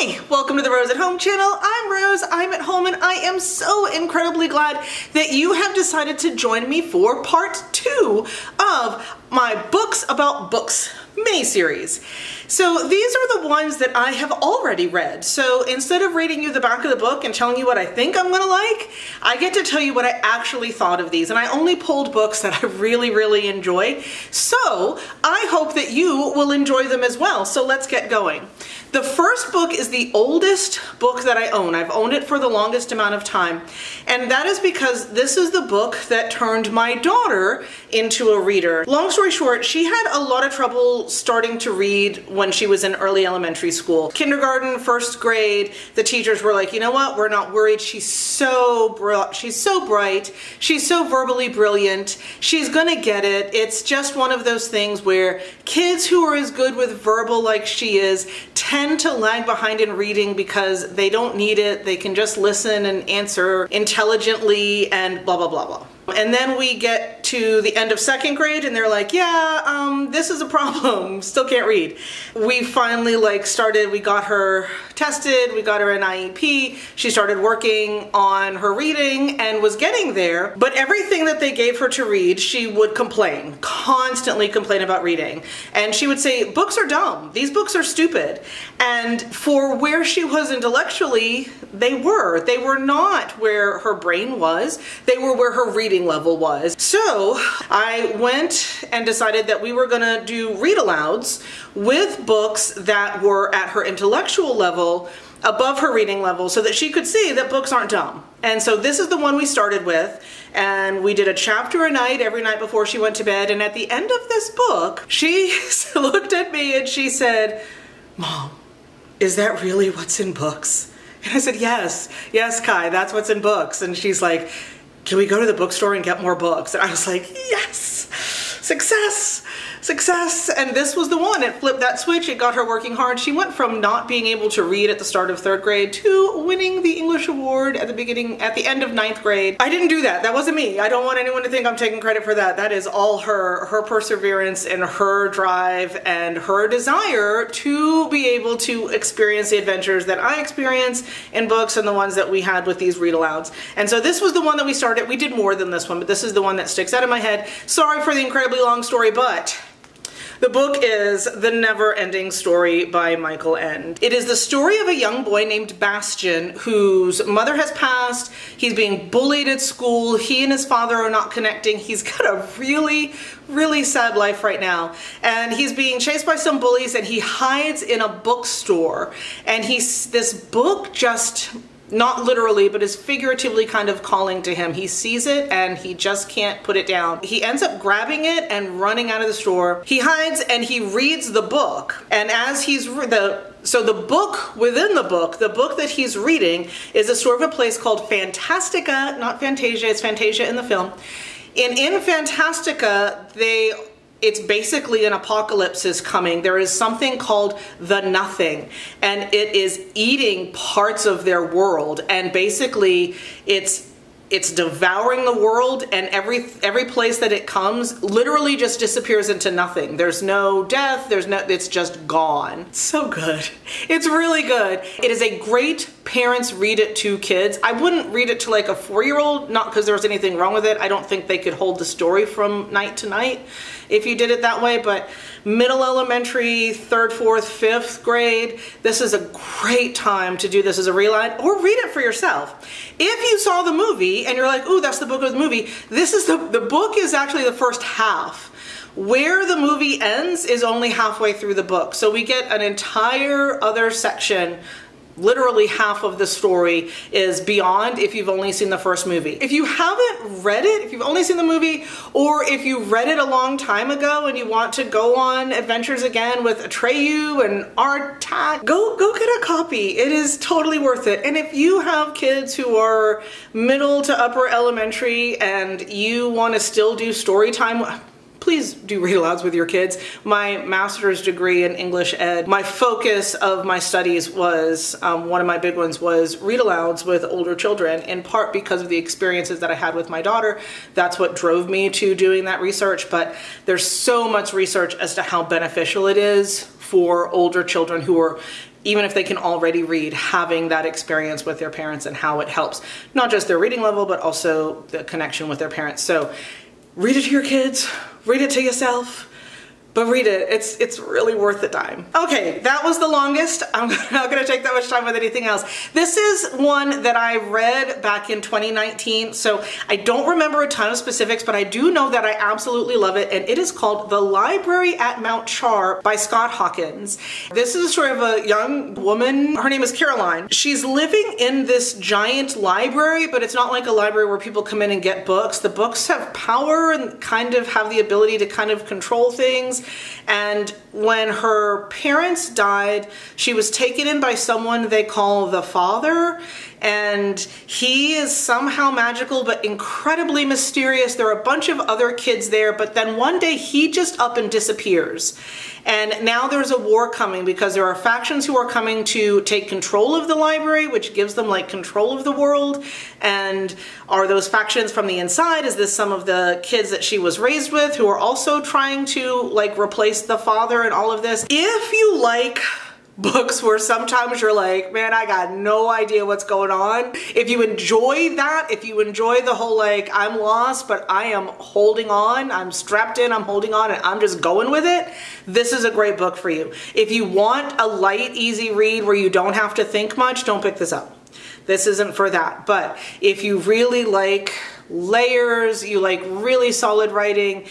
Hi, welcome to the Rose at Home channel. I'm Rose, I'm at home, and I am so incredibly glad that you have decided to join me for part 2 of my Books About Books mini-series. So these are the ones that I have already read. So instead of reading you the back of the book and telling you what I think I'm gonna like, I get to tell you what I actually thought of these. And I only pulled books that I really enjoy. So I hope that you will enjoy them as well. So let's get going. The first book is the oldest book that I own. I've owned it for the longest amount of time. And that is because this is the book that turned my daughter into a reader. Long story short, she had a lot of trouble starting to read when she was in early elementary school. Kindergarten, first grade, the teachers were like, you know what, we're not worried. She's so bright, she's so verbally brilliant, she's gonna get it. It's just one of those things where kids who are as good with verbal like she is tend to lag behind in reading because they don't need it. They can just listen and answer intelligently and blah, blah, blah, blah. And then we get to the end of second grade and they're like, yeah, this is a problem, still can't read. We finally we got her tested, we got her an IEP, she started working on her reading and was getting there, but everything that they gave her to read, she would complain, constantly complain about reading. And she would say, books are dumb, these books are stupid. And for where she was intellectually, they were not where her brain was, they were where her reading level was. So I went and decided that we were gonna do read-alouds with books that were at her intellectual level, above her reading level, so that she could see that books aren't dumb. And so this is the one we started with, and we did a chapter a night every night before she went to bed. And at the end of this book, she looked at me and she said, "Mom, is that really what's in books?" And I said, yes, Kai, that's what's in books. And she's like, can we go to the bookstore and get more books? And I was like, yes, success, success. And this was the one. It flipped that switch. It got her working hard. She went from not being able to read at the start of third grade to winning the English award at the end of ninth grade. I didn't do that. That wasn't me. I don't want anyone to think I'm taking credit for that. That is all her perseverance and her drive and her desire to be able to experience the adventures that I experience in books and the ones that we had with these read-alouds. And so this was the one that we started. We did more than this one, but this is the one that sticks out of my head. Sorry for the incredibly long story, but the book is The Neverending Story by Michael Ende. It is the story of a young boy named Bastian whose mother has passed. He's being bullied at school. He and his father are not connecting. He's got a really sad life right now. And he's being chased by some bullies and he hides in a bookstore. And this book just, not literally, but is figuratively kind of calling to him. He sees it and he just can't put it down. He ends up grabbing it and running out of the store. He hides and he reads the book. And as he's so the book within the book that he's reading is a sort of a place called Fantastica, not Fantasia, it's Fantasia in the film. And in Fantastica, it's basically an apocalypse is coming. There is something called the Nothing, and it is eating parts of their world. And basically, it's devouring the world, and every place that it comes literally just disappears into nothing. There's no death. It's just gone. It's so good. It's really good. It is a great parents read it to kids. I wouldn't read it to like a 4-year-old, not because there was anything wrong with it. I don't think they could hold the story from night to night if you did it that way, but middle elementary, 3rd, 4th, 5th grade, this is a great time to do this as a read or read it for yourself. If you saw the movie and you're like, ooh, that's the book of the movie, this is the book is actually the first half. Where the movie ends is only halfway through the book. So we get an entire other section. Literally half of the story is beyond if you've only seen the first movie. If you haven't read it, if you've only seen the movie, or if you read it a long time ago and you want to go on adventures again with Atreyu and Artak, go get a copy. It is totally worth it. And if you have kids who are middle to upper elementary and you want to still do story time, please do read-alouds with your kids. My master's degree in English ed, my focus of my studies was, one of my big ones was read-alouds with older children, in part because of the experiences that I had with my daughter. That's what drove me to doing that research, but there's so much research as to how beneficial it is for older children who are even if they can already read, having that experience with their parents and how it helps, not just their reading level, but also the connection with their parents. So read it to your kids, read it to yourself, but read it. It's really worth the time. Okay, that was the longest. I'm not gonna take that much time with anything else. This is one that I read back in 2019, so I don't remember a ton of specifics, but I do know that I absolutely love it, and it is called The Library at Mount Char by Scott Hawkins. This is a story of a young woman. Her name is Caroline. She's living in this giant library, but it's not like a library where people come in and get books. The books have power and kind of have the ability to kind of control things. And when her parents died, she was taken in by someone they call the Father, and he is somehow magical but incredibly mysterious. There are a bunch of other kids there, but then one day he just up and disappears. And now there's a war coming because there are factions who are coming to take control of the library, which gives them like control of the world. And are those factions from the inside? Is this some of the kids that she was raised with who are also trying to like replace the father and all of this? If you like books where sometimes you're like, man, I got no idea what's going on. If you enjoy that, if you enjoy the whole like, I'm lost, but I am holding on, I'm strapped in, I'm holding on, and I'm just going with it, this is a great book for you. If you want a light, easy read where you don't have to think much, don't pick this up. This isn't for that. But if you really like layers, you like really solid writing,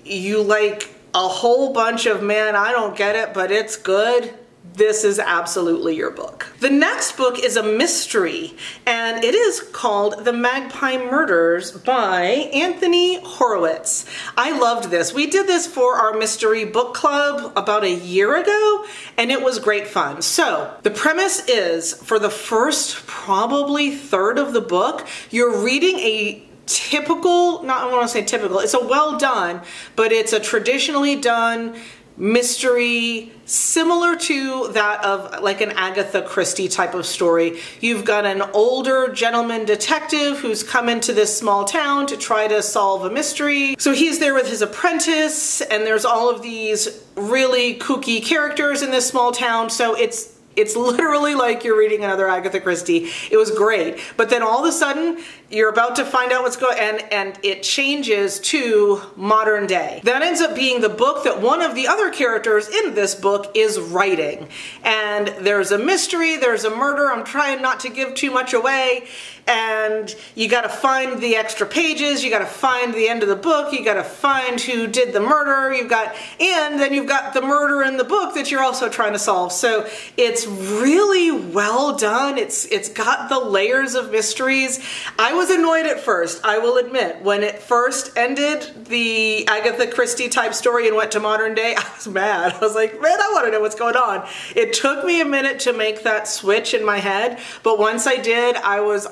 you like a whole bunch of, man, I don't get it, but it's good, this is absolutely your book. The next book is a mystery, and it is called The Magpie Murders by Anthony Horowitz. I loved this. We did this for our mystery book club about a year ago, and it was great fun. So the premise is, for the first probably third of the book, you're reading a typical, not I want to say typical, it's a well done, but it's a traditionally done mystery similar to that of like an Agatha Christie type of story. You've got an older gentleman detective who's come into this small town to try to solve a mystery. So he's there with his apprentice, and there's all of these really kooky characters in this small town. So it's literally like you're reading another Agatha Christie. It was great. But then all of a sudden, you're about to find out what's going on, and it changes to modern day. That ends up being the book that one of the other characters in this book is writing. And there's a mystery, there's a murder. I'm trying not to give too much away. And you gotta find the extra pages, you gotta find the end of the book, you gotta find who did the murder, and then you've got the murder in the book that you're also trying to solve. So it's really well done. It's got the layers of mysteries. I was annoyed at first, I will admit. When it first ended, the Agatha Christie type story, and went to modern day, I was mad. I was like, man, I want to know what's going on. It took me a minute to make that switch in my head, but once I did, I was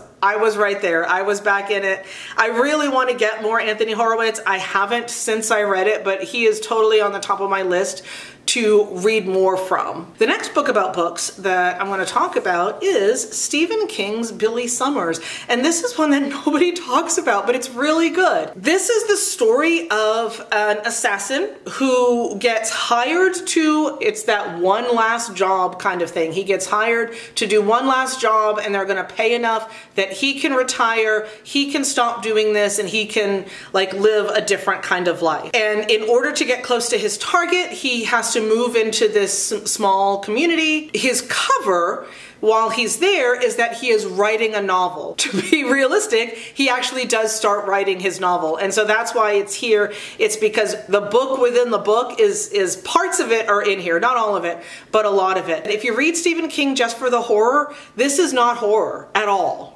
right there. I was back in it. I really want to get more Anthony Horowitz. I haven't since I read it, but he is totally on the top of my list to read more from. The next book about books that I'm going to talk about is Stephen King's Billy Summers. And this is one that nobody talks about, but it's really good. This is the story of an assassin who gets hired to, it's that one last job kind of thing. He gets hired to do one last job, and they're going to pay enough that he can retire, he can stop doing this, and he can like live a different kind of life. And in order to get close to his target, he has to move into this small community. His cover while he's there is that he is writing a novel. To be realistic, he actually does start writing his novel. And so that's why it's here. It's because the book within the book is parts of it are in here, not all of it, but a lot of it. If you read Stephen King just for the horror, this is not horror at all.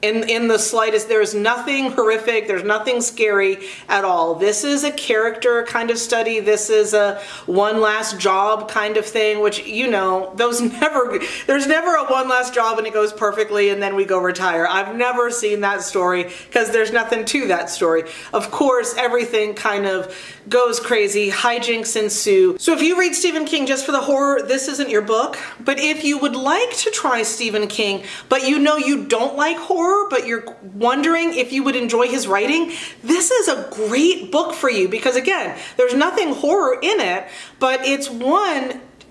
In the slightest, there's nothing horrific, there's nothing scary at all. This is a character kind of study. This is a one last job kind of thing, which, you know, there's never a one last job and it goes perfectly and then we go retire. I've never seen that story because there's nothing to that story. Of course, everything kind of goes crazy, hijinks ensue. So if you read Stephen King just for the horror, this isn't your book. But if you would like to try Stephen King, but you know you don't like horror, but you're wondering if you would enjoy his writing, this is a great book for you because, again, there's nothing horror in it, but it's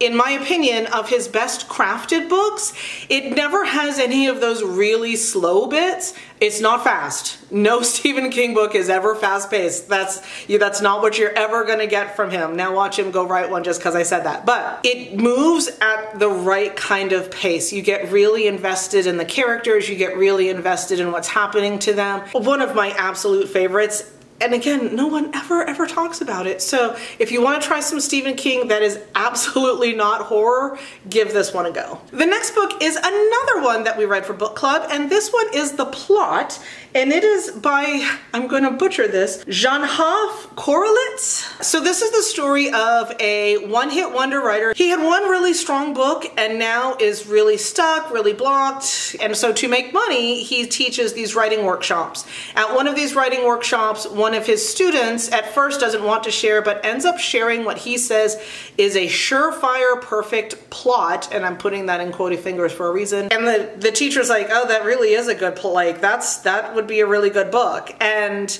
in my opinion, of his best crafted books. It never has any of those really slow bits. It's not fast. No Stephen King book is ever fast-paced. That's not what you're ever gonna get from him. Now watch him go write one just because I said that. But it moves at the right kind of pace. You get really invested in the characters, you get really invested in what's happening to them. One of my absolute favorites, and again, no one ever talks about it. So if you want to try some Stephen King that is absolutely not horror, give this one a go. The next book is another one that we read for book club, and this one is The Plot, and it is by, I'm going to butcher this, Jean Hanff Korelitz. So this is the story of a one-hit wonder writer. He had one really strong book and now is really stuck, really blocked, and so to make money, he teaches these writing workshops. At one of these writing workshops, one of his students at first doesn't want to share, but ends up sharing what he says is a surefire perfect plot, and I'm putting that in quoting fingers for a reason. And the teacher's like, oh, that really is a good plot, like that would be a really good book. And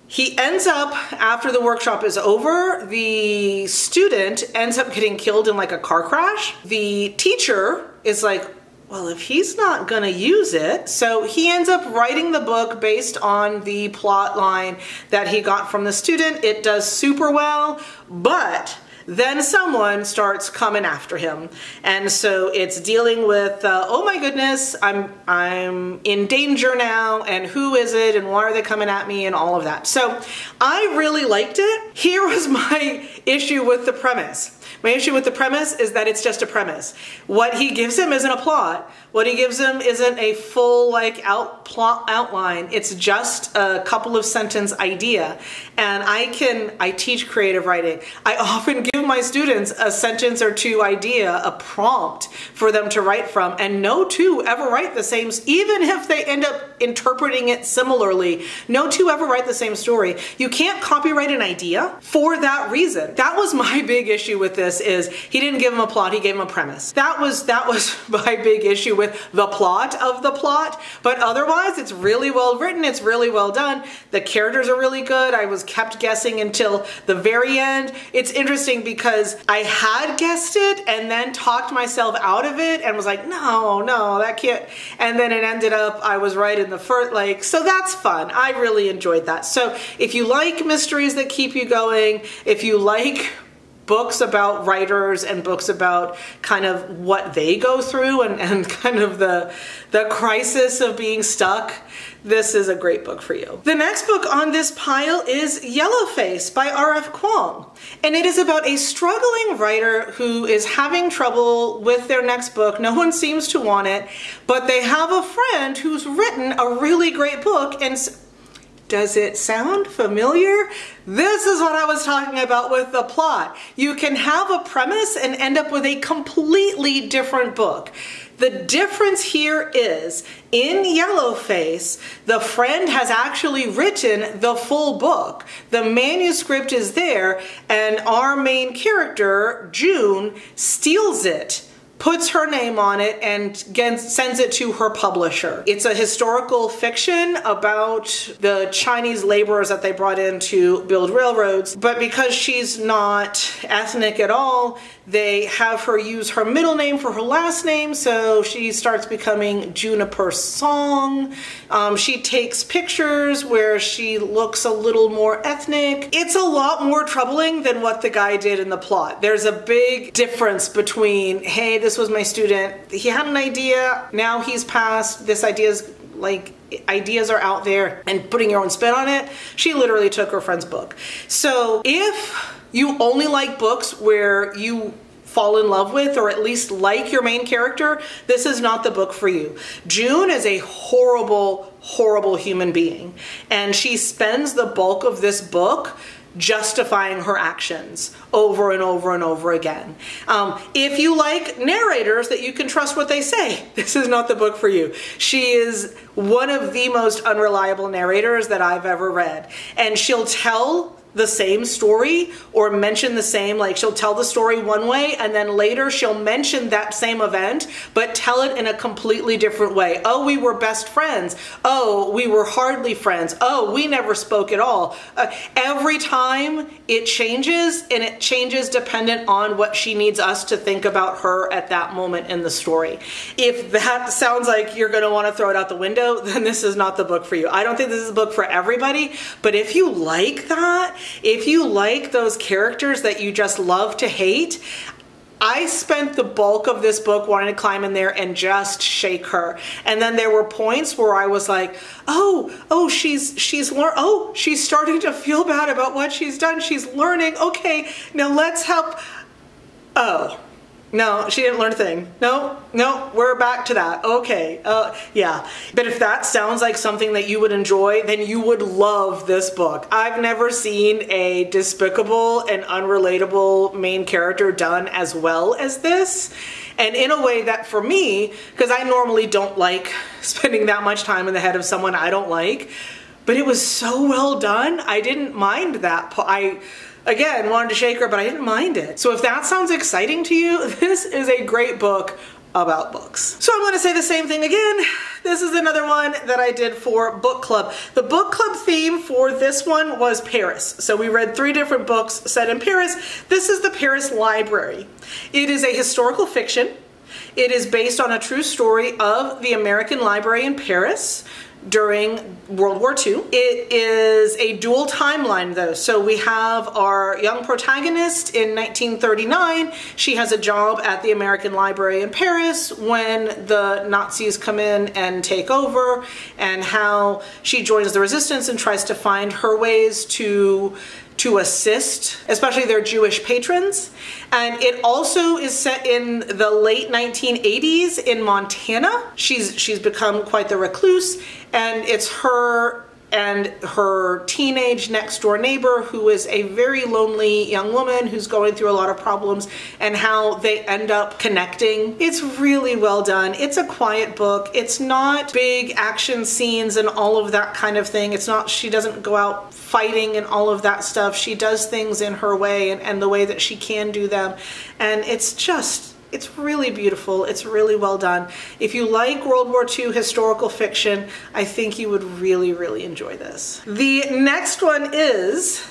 he ends up, after the workshop is over, the student ends up getting killed in like a car crash. The teacher is like, well, if he's not gonna use it, so he ends up writing the book based on the plot line that he got from the student. It does super well, but then someone starts coming after him. And so it's dealing with, oh my goodness, I'm in danger now, and who is it, and why are they coming at me, and all of that. So I really liked it. Here was my issue with the premise. My issue with the premise is that it's just a premise. What he gives him isn't a plot. What he gives him isn't a full plot outline. It's just a couple of sentence idea. And I teach creative writing. I often give my students a sentence or two idea, a prompt for them to write from, and no two ever write the same, even if they end up interpreting it similarly, no two ever write the same story. You can't copyright an idea for that reason. That was my big issue with this, is he didn't give him a plot, he gave him a premise. That was my big issue with the plot of the plot, but otherwise it's really well written, it's really well done. The characters are really good. I was kept guessing until the very end. It's interesting because I had guessed it and then talked myself out of it and was like, no, that can't. And then it ended up, I was right in the first, so that's fun. I really enjoyed that. So if you like mysteries that keep you going, if you like books about writers and books about kind of what they go through and kind of the crisis of being stuck, this is a great book for you. The next book on this pile is Yellowface by R.F. Kuang. And it is about a struggling writer who is having trouble with their next book. No one seems to want it, but they have a friend who's written a really great book. And does it sound familiar? This is what I was talking about with the plot. You can have a premise and end up with a completely different book. The difference here is, in Yellowface, the friend has actually written the full book. The manuscript is there, and our main character, June, steals it, puts her name on it, and sends it to her publisher. It's a historical fiction about the Chinese laborers that they brought in to build railroads, but because she's not ethnic at all, they have her use her middle name for her last name, so she starts becoming Juniper Song. She takes pictures where she looks a little more ethnic. It's a lot more troubling than what the guy did in the plot. There's a big difference between, hey, this was my student, he had an idea, now he's passed, this idea's ideas are out there, and putting your own spin on it. She literally took her friend's book. So if you only like books where you fall in love with, or at least like your main character, this is not the book for you. June is a horrible, horrible human being, and she spends the bulk of this book justifying her actions over and over and over again. If you like narrators that you can trust what they say, this is not the book for you. She is one of the most unreliable narrators that I've ever read, and she'll tell the same story or mention the same, like she'll tell the story one way and then later she'll mention that same event but tell it in a completely different way. Oh, we were best friends. Oh, we were hardly friends. Oh, we never spoke at all. Every time it changes, and it changes dependent on what she needs us to think about her at that moment in the story. If that sounds like you're going to want to throw it out the window, then this is not the book for you. I don't think this is a book for everybody, but if you like that, if you like those characters that you just love to hate, I spent the bulk of this book wanting to climb in there and just shake her. And then there were points where I was like, she's starting to feel bad about what she's done. She's learning. Okay, now let's help. Oh. No, she didn't learn a thing. No, we're back to that. Okay, yeah. But if that sounds like something that you would enjoy, then you would love this book. I've never seen a despicable and unrelatable main character done as well as this. And in a way that for me, because I normally don't like spending that much time in the head of someone I don't like, but it was so well done, I didn't mind that. Again, wanted to shake her, but I didn't mind it. So if that sounds exciting to you, this is a great book about books. So I'm going to say the same thing again. This is another one that I did for book club. The book club theme for this one was Paris. So we read 3 different books set in Paris. This is the Paris Library. It is a historical fiction. It is based on a true story of the American Library in Paris during World War II. It is a dual timeline though. So we have our young protagonist in 1939. She has a job at the American Library in Paris when the Nazis come in and take over, and how she joins the resistance and tries to find her ways to assist, especially their Jewish patrons. And it also is set in the late 1980s in Montana. She's become quite the recluse, and it's her and her teenage next door neighbor who is a very lonely young woman who's going through a lot of problems, and how they end up connecting. It's really well done. It's a quiet book. It's not big action scenes and all of that kind of thing. It's not, she doesn't go out fighting and all of that stuff. She does things in her way and the way that she can do them. And it's really beautiful. It's really well done. If you like World War II historical fiction, I think you would really, really enjoy this. The next one is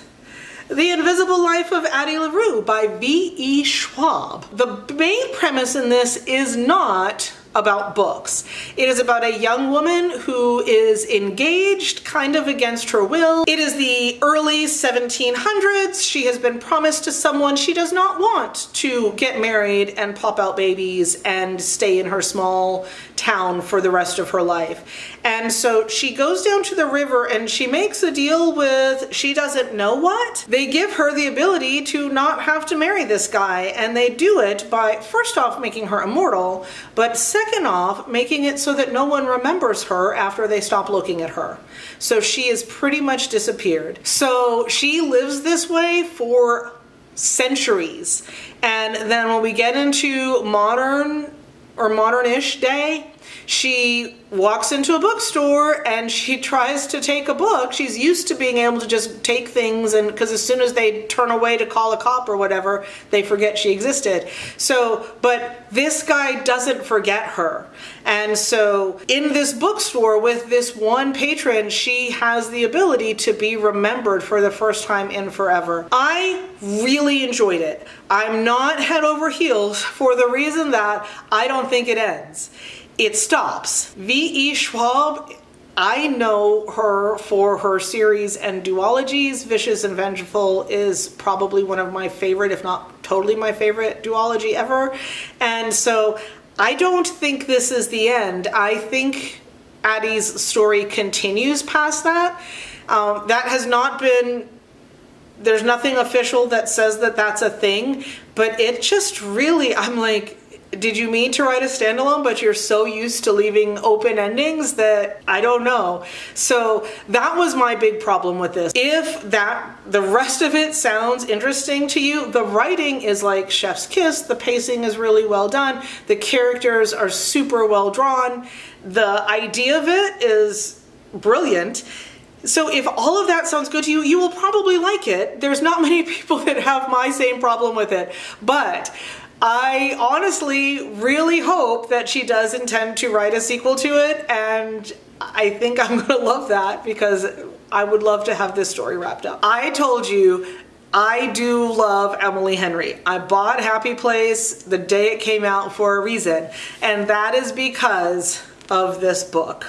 The Invisible Life of Addie LaRue by V.E. Schwab. The main premise in this is not about books. It is about a young woman who is engaged kind of against her will. It is the early 1700s. She has been promised to someone she does not want to get married and pop out babies and stay in her small town for the rest of her life. And so she goes down to the river and she makes a deal with she doesn't know what. They give her the ability to not have to marry this guy, and they do it by first off making her immortal, but second off making it so that no one remembers her after they stop looking at her. So she is pretty much disappeared. So she lives this way for centuries. And then when we get into modern or modern-ish day, she walks into a bookstore and she tries to take a book. She's used to being able to just take things, and because as soon as they turn away to call a cop or whatever, they forget she existed. So, but this guy doesn't forget her. And so in this bookstore with this one patron, she has the ability to be remembered for the first time in forever. I really enjoyed it. I'm not head over heels for the reason that I don't think it ends. It stops. V.E. Schwab, I know her for her series and duologies. Vicious and Vengeful is probably one of my favorite, if not totally my favorite duology ever. And so I don't think this is the end. I think Addie's story continues past that. That has not been, there's nothing official that says that that's a thing, but it just really, I'm like, did you mean to write a standalone, but you're so used to leaving open endings that I don't know. So that was my big problem with this. If the rest of it sounds interesting to you, the writing is like chef's kiss. The pacing is really well done. The characters are super well drawn. The idea of it is brilliant. So if all of that sounds good to you, you will probably like it. There's not many people that have my same problem with it, but I honestly really hope that she does intend to write a sequel to it, and I think I'm gonna love that because I would love to have this story wrapped up. I told you I do love Emily Henry. I bought Happy Place the day it came out for a reason, and that is because of this book,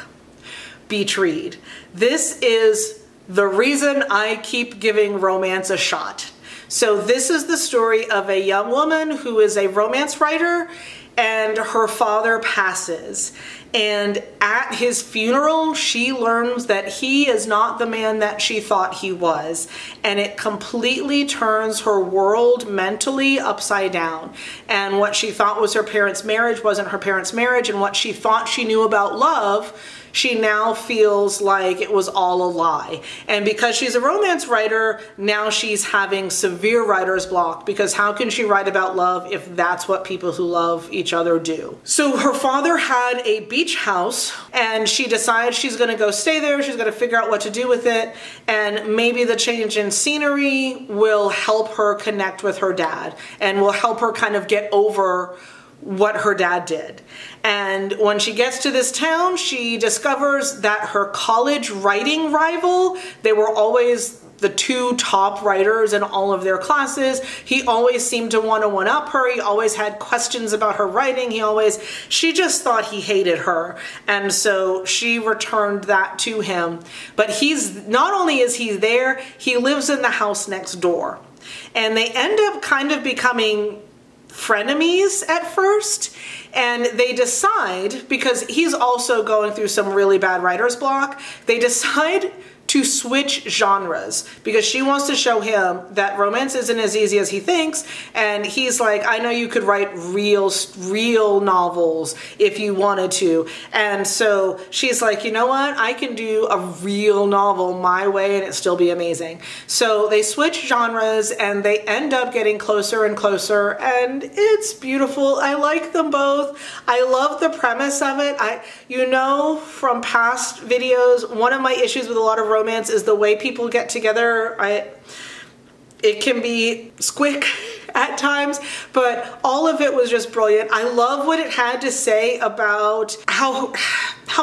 Beach Read. This is the reason I keep giving romance a shot. So this is the story of a young woman who is a romance writer, and her father passes. And at his funeral, she learns that he is not the man that she thought he was. And it completely turns her world mentally upside down. And what she thought was her parents' marriage wasn't her parents' marriage. And what she thought she knew about love, she now feels like it was all a lie. And because she's a romance writer, now she's having severe writer's block, because how can she write about love if that's what people who love each other do? So her father had a beach house, and she decides she's gonna go stay there. She's gonna figure out what to do with it, and maybe the change in scenery will help her connect with her dad and will help her kind of get over what her dad did. And when she gets to this town, she discovers that her college writing rival, they were always the two top writers in all of their classes. He always seemed to want to one-up her. He always had questions about her writing. She just thought he hated her. And so she returned that to him. But not only is he there, he lives in the house next door. And they end up kind of becoming frenemies at first, and they decide, because he's also going through some really bad writer's block, they decide to switch genres, because she wants to show him that romance isn't as easy as he thinks, and he's like, I know you could write real novels if you wanted to. And so she's like, you know what, I can do a real novel my way and it still be amazing. So they switch genres and they end up getting closer and closer, and it's beautiful. I like them both. I love the premise of it. You know from past videos, one of my issues with a lot of romance is the way people get together. It can be squick at times, but all of it was just brilliant. I love what it had to say about how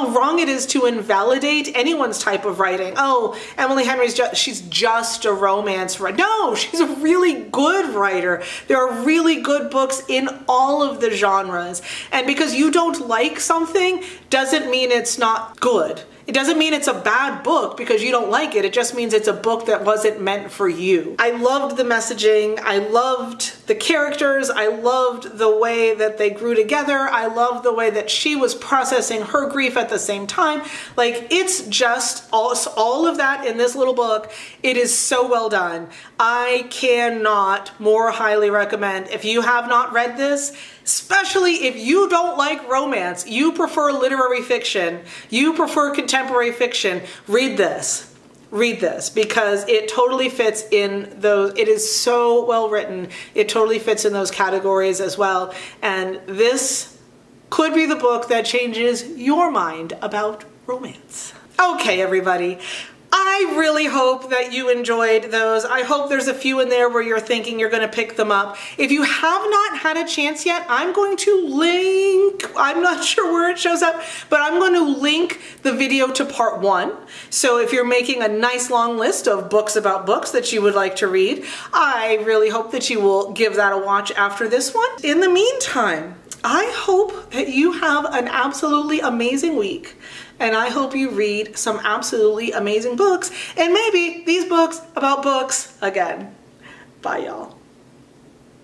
wrong it is to invalidate anyone's type of writing. Oh, Emily Henry's she's just a romance writer. No, she's a really good writer. There are really good books in all of the genres. And because you don't like something doesn't mean it's not good. It doesn't mean it's a bad book because you don't like it. It just means it's a book that wasn't meant for you. I loved the messaging. I loved the characters. I loved the way that they grew together. I loved the way that she was processing her grief at the same time. Like, it's just all of that in this little book. It is so well done. I cannot more highly recommend. If you have not read this, especially if you don't like romance, you prefer literary fiction, you prefer contemporary fiction, read this. Read this, because it totally fits in those. It is so well written. It totally fits in those categories as well. And this could be the book that changes your mind about romance. Okay, everybody. I really hope that you enjoyed those. I hope there's a few in there where you're thinking you're going to pick them up. If you have not had a chance yet, I'm going to link, I'm not sure where it shows up, but I'm going to link the video to part 1. So if you're making a nice long list of books about books that you would like to read, I really hope that you will give that a watch after this one. In the meantime, I hope that you have an absolutely amazing week. And I hope you read some absolutely amazing books, and maybe these books about books again. Bye, y'all.